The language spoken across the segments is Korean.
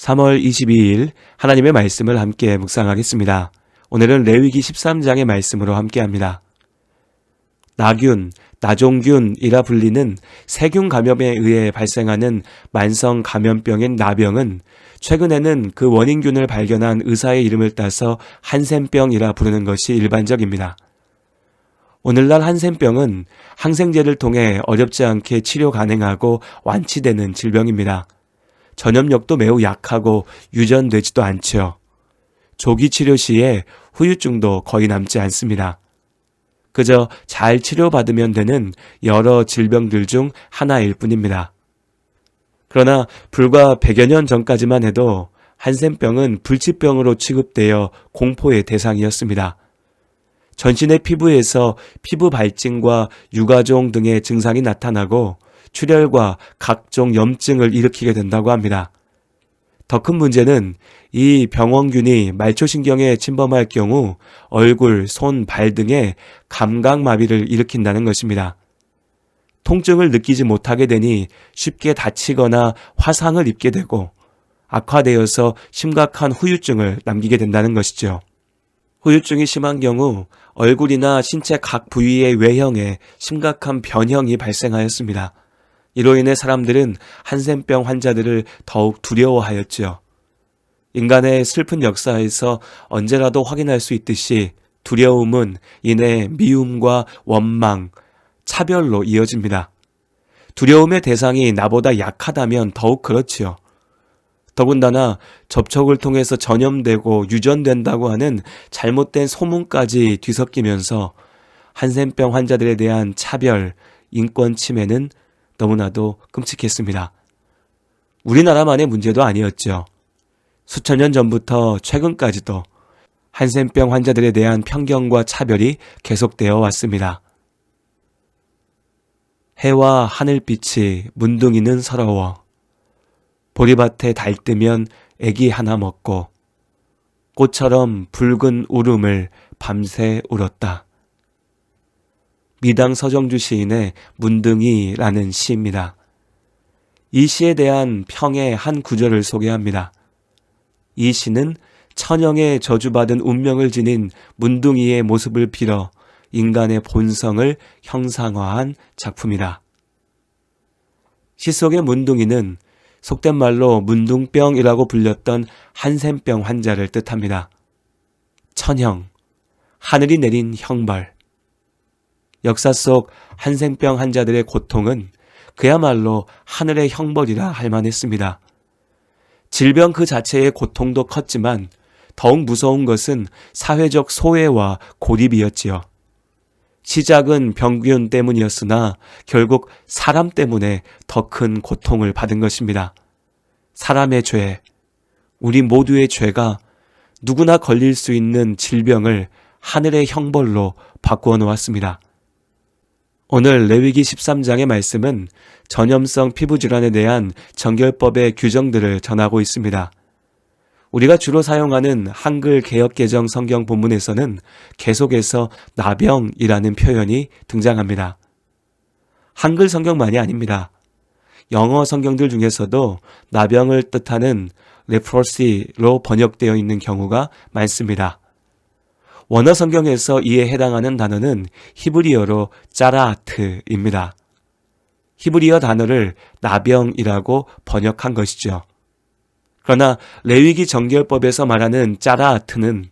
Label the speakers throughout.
Speaker 1: 3월 22일 하나님의 말씀을 함께 묵상하겠습니다. 오늘은 레위기 13장의 말씀으로 함께합니다. 나균, 나종균이라 불리는 세균 감염에 의해 발생하는 만성 감염병인 나병은 최근에는 그 원인균을 발견한 의사의 이름을 따서 한센병이라 부르는 것이 일반적입니다. 오늘날 한센병은 항생제를 통해 어렵지 않게 치료 가능하고 완치되는 질병입니다. 전염력도 매우 약하고 유전되지도 않죠. 조기 치료 시에 후유증도 거의 남지 않습니다. 그저 잘 치료받으면 되는 여러 질병들 중 하나일 뿐입니다. 그러나 불과 100여 년 전까지만 해도 한센병은 불치병으로 취급되어 공포의 대상이었습니다. 전신의 피부에서 피부 발진과 유가종 등의 증상이 나타나고 출혈과 각종 염증을 일으키게 된다고 합니다. 더 큰 문제는 이 병원균이 말초신경에 침범할 경우 얼굴, 손, 발 등에 감각마비를 일으킨다는 것입니다. 통증을 느끼지 못하게 되니 쉽게 다치거나 화상을 입게 되고 악화되어서 심각한 후유증을 남기게 된다는 것이죠. 후유증이 심한 경우 얼굴이나 신체 각 부위의 외형에 심각한 변형이 발생하였습니다. 이로 인해 사람들은 한센병 환자들을 더욱 두려워하였지요. 인간의 슬픈 역사에서 언제라도 확인할 수 있듯이 두려움은 이내 미움과 원망, 차별로 이어집니다. 두려움의 대상이 나보다 약하다면 더욱 그렇지요. 더군다나 접촉을 통해서 전염되고 유전된다고 하는 잘못된 소문까지 뒤섞이면서 한센병 환자들에 대한 차별, 인권 침해는 너무나도 끔찍했습니다. 우리나라만의 문제도 아니었죠. 수천 년 전부터 최근까지도 한센병 환자들에 대한 편견과 차별이 계속되어 왔습니다. 해와 하늘빛이 문둥이는 서러워 보리밭에 달 뜨면 애기 하나 먹고 꽃처럼 붉은 울음을 밤새 울었다. 미당 서정주 시인의 문둥이라는 시입니다. 이 시에 대한 평의 한 구절을 소개합니다. 이 시는 천형의 저주받은 운명을 지닌 문둥이의 모습을 빌어 인간의 본성을 형상화한 작품이다. 시 속의 문둥이는 속된 말로 문둥병이라고 불렸던 한센병 환자를 뜻합니다. 천형, 하늘이 내린 형벌. 역사 속 한센병 환자들의 고통은 그야말로 하늘의 형벌이라 할 만했습니다. 질병 그 자체의 고통도 컸지만 더욱 무서운 것은 사회적 소외와 고립이었지요. 시작은 병균 때문이었으나 결국 사람 때문에 더 큰 고통을 받은 것입니다. 사람의 죄, 우리 모두의 죄가 누구나 걸릴 수 있는 질병을 하늘의 형벌로 바꾸어 놓았습니다. 오늘 레위기 13장의 말씀은 전염성 피부질환에 대한 정결법의 규정들을 전하고 있습니다. 우리가 주로 사용하는 한글 개역개정 성경 본문에서는 계속해서 나병이라는 표현이 등장합니다. 한글 성경만이 아닙니다. 영어 성경들 중에서도 나병을 뜻하는 leprosy로 번역되어 있는 경우가 많습니다. 원어 성경에서 이에 해당하는 단어는 히브리어로 짜라아트입니다. 히브리어 단어를 나병이라고 번역한 것이죠. 그러나 레위기 정결법에서 말하는 짜라아트는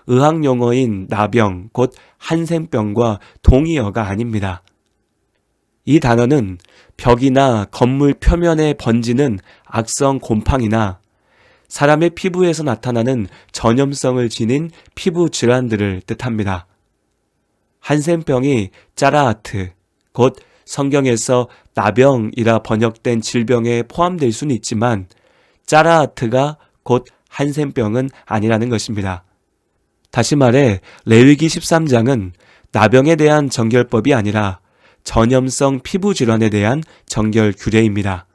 Speaker 1: 의학 용어인 나병, 곧 한센병과 동의어가 아닙니다. 이 단어는 벽이나 건물 표면에 번지는 악성 곰팡이나 사람의 피부에서 나타나는 전염성을 지닌 피부 질환들을 뜻합니다. 한센병이 짜라아트, 곧 성경에서 나병이라 번역된 질병에 포함될 수는 있지만 짜라아트가 곧 한센병은 아니라는 것입니다. 다시 말해 레위기 13장은 나병에 대한 정결법이 아니라 전염성 피부 질환에 대한 정결 규례입니다.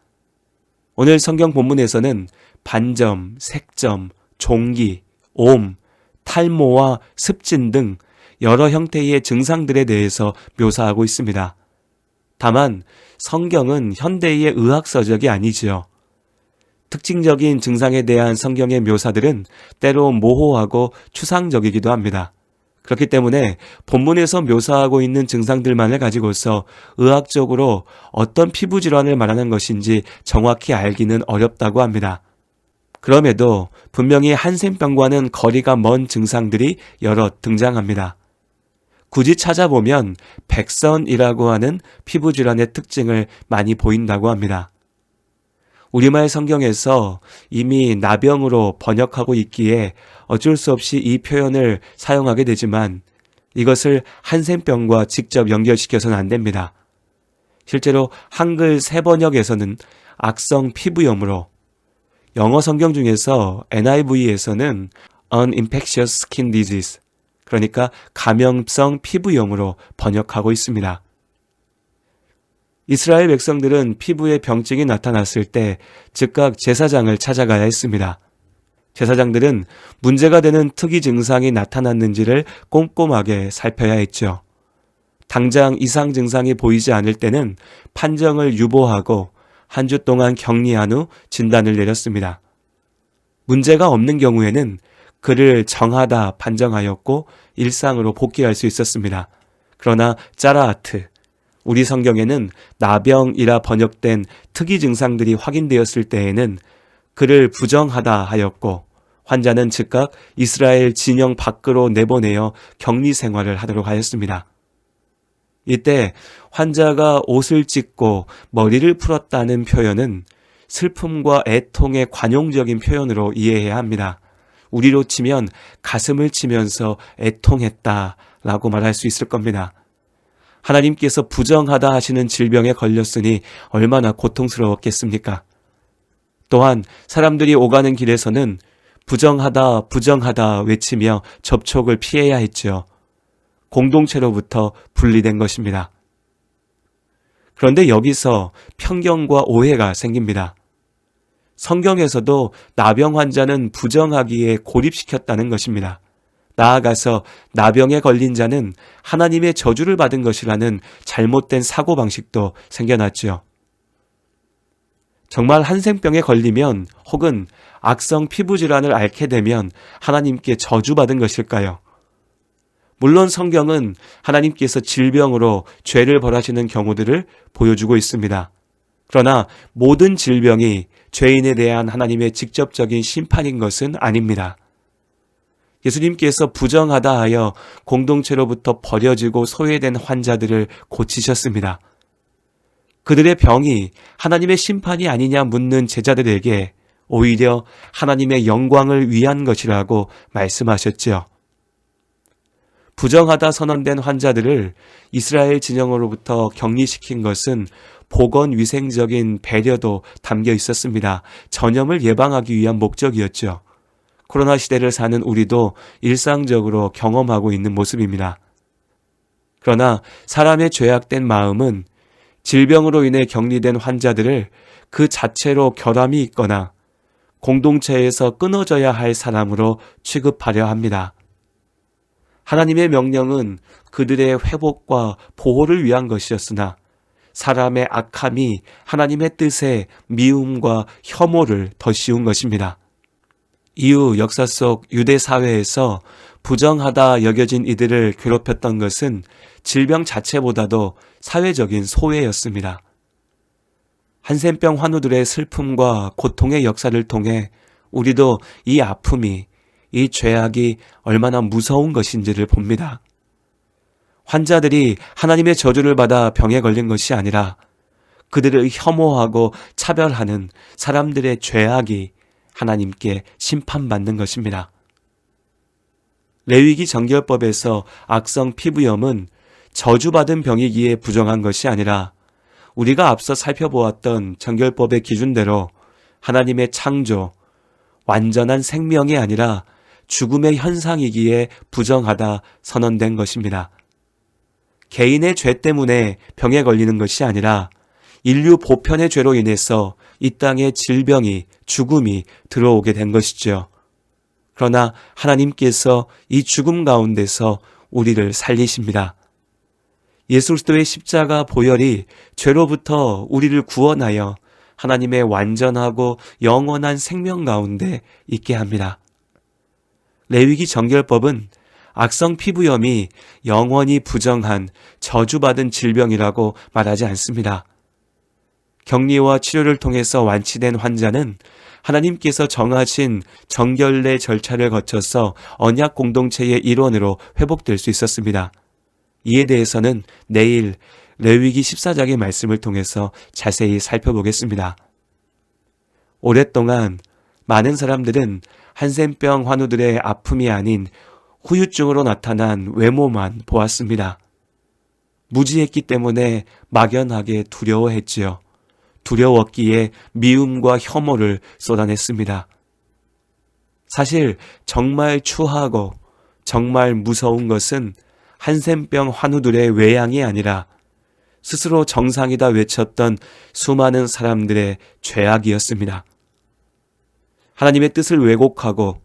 Speaker 1: 오늘 성경 본문에서는 반점, 색점, 종기, 옴, 탈모와 습진 등 여러 형태의 증상들에 대해서 묘사하고 있습니다. 다만 성경은 현대의 의학 서적이 아니지요. 특징적인 증상에 대한 성경의 묘사들은 때로 모호하고 추상적이기도 합니다. 그렇기 때문에 본문에서 묘사하고 있는 증상들만을 가지고서 의학적으로 어떤 피부 질환을 말하는 것인지 정확히 알기는 어렵다고 합니다. 그럼에도 분명히 한센병과는 거리가 먼 증상들이 여럿 등장합니다. 굳이 찾아보면 백선이라고 하는 피부 질환의 특징을 많이 보인다고 합니다. 우리말 성경에서 이미 나병으로 번역하고 있기에 어쩔 수 없이 이 표현을 사용하게 되지만 이것을 한센병과 직접 연결시켜서는 안 됩니다. 실제로 한글 새번역에서는 악성 피부염으로, 영어 성경 중에서 NIV에서는 Uninfectious Skin Disease, 그러니까 감염성 피부염으로 번역하고 있습니다. 이스라엘 백성들은 피부에 병증이 나타났을 때 즉각 제사장을 찾아가야 했습니다. 제사장들은 문제가 되는 특이 증상이 나타났는지를 꼼꼼하게 살펴야 했죠. 당장 이상 증상이 보이지 않을 때는 판정을 유보하고 한 주 동안 격리한 후 진단을 내렸습니다. 문제가 없는 경우에는 그를 정하다 판정하였고 일상으로 복귀할 수 있었습니다. 그러나 짜라아트, 우리 성경에는 나병이라 번역된 특이 증상들이 확인되었을 때에는 그를 부정하다 하였고 환자는 즉각 이스라엘 진영 밖으로 내보내어 격리 생활을 하도록 하였습니다. 이때 환자가 옷을 찢고 머리를 풀었다는 표현은 슬픔과 애통의 관용적인 표현으로 이해해야 합니다. 우리로 치면 가슴을 치면서 애통했다라고 말할 수 있을 겁니다. 하나님께서 부정하다 하시는 질병에 걸렸으니 얼마나 고통스러웠겠습니까? 또한 사람들이 오가는 길에서는 부정하다, 부정하다 외치며 접촉을 피해야 했죠. 공동체로부터 분리된 것입니다. 그런데 여기서 편견과 오해가 생깁니다. 성경에서도 나병 환자는 부정하기에 고립시켰다는 것입니다. 나아가서 나병에 걸린 자는 하나님의 저주를 받은 것이라는 잘못된 사고방식도 생겨났죠. 정말 한센병에 걸리면 혹은 악성 피부질환을 앓게 되면 하나님께 저주받은 것일까요? 물론 성경은 하나님께서 질병으로 죄를 벌하시는 경우들을 보여주고 있습니다. 그러나 모든 질병이 죄인에 대한 하나님의 직접적인 심판인 것은 아닙니다. 예수님께서 부정하다 하여 공동체로부터 버려지고 소외된 환자들을 고치셨습니다. 그들의 병이 하나님의 심판이 아니냐 묻는 제자들에게 오히려 하나님의 영광을 위한 것이라고 말씀하셨지요. 부정하다 선언된 환자들을 이스라엘 진영으로부터 격리시킨 것은 보건위생적인 배려도 담겨 있었습니다. 전염을 예방하기 위한 목적이었죠. 코로나 시대를 사는 우리도 일상적으로 경험하고 있는 모습입니다. 그러나 사람의 죄악된 마음은 질병으로 인해 격리된 환자들을 그 자체로 결함이 있거나 공동체에서 끊어져야 할 사람으로 취급하려 합니다. 하나님의 명령은 그들의 회복과 보호를 위한 것이었으나 사람의 악함이 하나님의 뜻에 미움과 혐오를 더 씌운 것입니다. 이후 역사 속 유대 사회에서 부정하다 여겨진 이들을 괴롭혔던 것은 질병 자체보다도 사회적인 소외였습니다. 한센병 환우들의 슬픔과 고통의 역사를 통해 우리도 이 아픔이, 이 죄악이 얼마나 무서운 것인지를 봅니다. 환자들이 하나님의 저주를 받아 병에 걸린 것이 아니라 그들을 혐오하고 차별하는 사람들의 죄악이 하나님께 심판받는 것입니다. 레위기 정결법에서 악성 피부염은 저주받은 병이기에 부정한 것이 아니라 우리가 앞서 살펴보았던 정결법의 기준대로 하나님의 창조, 완전한 생명이 아니라 죽음의 현상이기에 부정하다 선언된 것입니다. 개인의 죄 때문에 병에 걸리는 것이 아니라 인류 보편의 죄로 인해서 이 땅에 질병이, 죽음이 들어오게 된 것이죠. 그러나 하나님께서 이 죽음 가운데서 우리를 살리십니다. 예수 그리스도의 십자가 보혈이 죄로부터 우리를 구원하여 하나님의 완전하고 영원한 생명 가운데 있게 합니다. 레위기 정결법은 악성 피부염이 영원히 부정한 저주받은 질병이라고 말하지 않습니다. 격리와 치료를 통해서 완치된 환자는 하나님께서 정하신 정결례 절차를 거쳐서 언약 공동체의 일원으로 회복될 수 있었습니다. 이에 대해서는 내일 레위기 14장의 말씀을 통해서 자세히 살펴보겠습니다. 오랫동안 많은 사람들은 한센병 환우들의 아픔이 아닌 후유증으로 나타난 외모만 보았습니다. 무지했기 때문에 막연하게 두려워했지요. 두려웠기에 미움과 혐오를 쏟아냈습니다. 사실 정말 추하고 정말 무서운 것은 한센병 환우들의 외양이 아니라 스스로 정상이다 외쳤던 수많은 사람들의 죄악이었습니다. 하나님의 뜻을 왜곡하고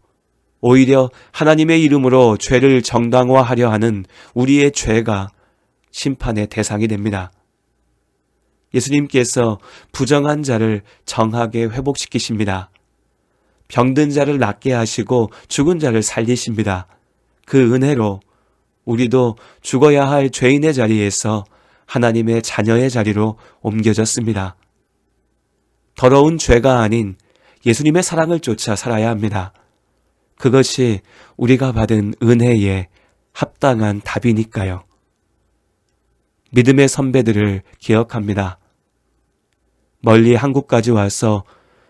Speaker 1: 오히려 하나님의 이름으로 죄를 정당화하려 하는 우리의 죄가 심판의 대상이 됩니다. 예수님께서 부정한 자를 정하게 회복시키십니다. 병든 자를 낫게 하시고 죽은 자를 살리십니다. 그 은혜로 우리도 죽어야 할 죄인의 자리에서 하나님의 자녀의 자리로 옮겨졌습니다. 더러운 죄가 아닌 예수님의 사랑을 쫓아 살아야 합니다. 그것이 우리가 받은 은혜에 합당한 답이니까요. 믿음의 선배들을 기억합니다. 멀리 한국까지 와서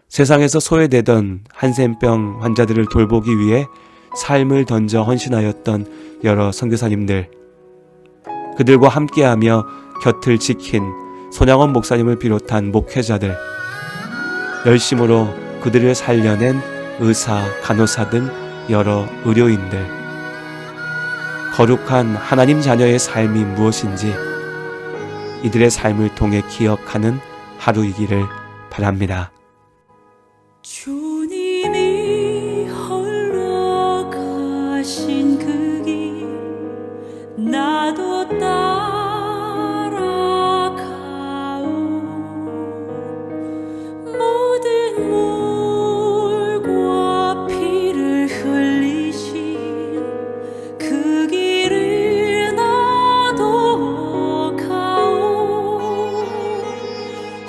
Speaker 1: 세상에서 소외되던 한센병 환자들을 돌보기 위해 삶을 던져 헌신하였던 여러 선교사님들, 그들과 함께하며 곁을 지킨 손양원 목사님을 비롯한 목회자들, 열심으로 그들을 살려낸 의사, 간호사 등 여러 의료인들, 거룩한 하나님 자녀의 삶이 무엇인지 이들의 삶을 통해 기억하는 하루이기를 바랍니다.
Speaker 2: 주님이 홀로 가신 그 길 나도 따라가오. 모든 물과 피를 흘리신 그 길을 나도 가오.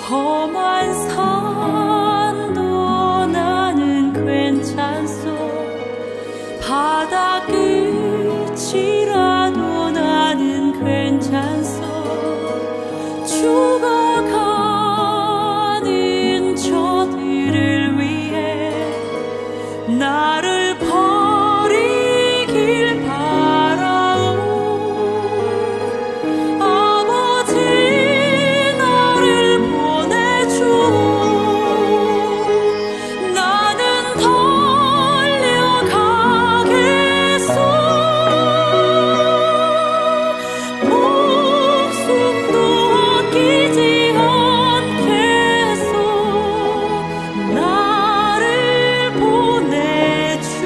Speaker 2: 험한 산도 나는 괜찮소. 바다 끝이라도 나는 괜찮소. 죽어가는 저들을 위해 나를 버리길 바라오. 아버지 나를 보내주오. 나는 달려가겠소. 목숨도 아끼지 않겠소. 나를 보내주오.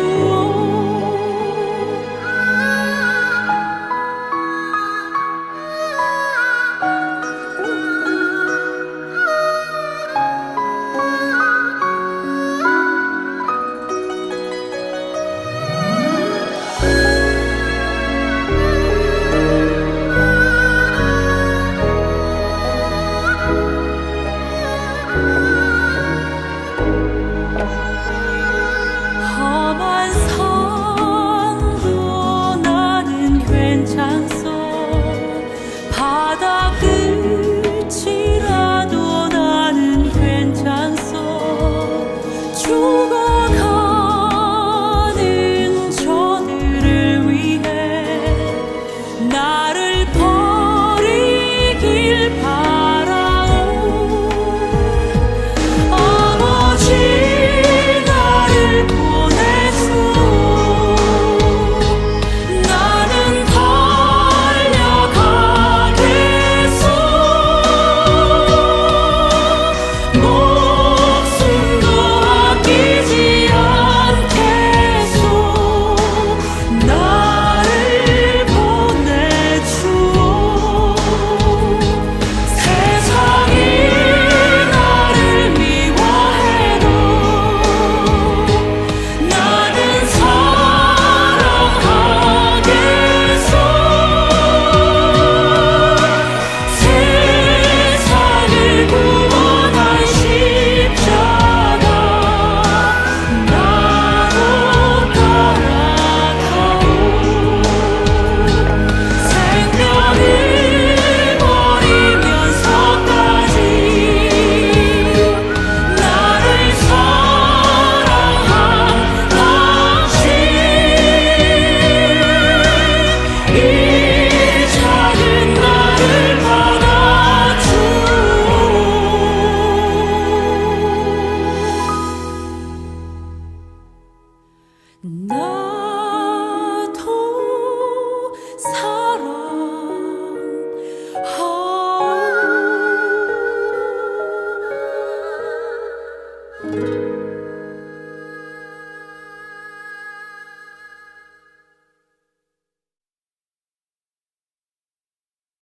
Speaker 2: 나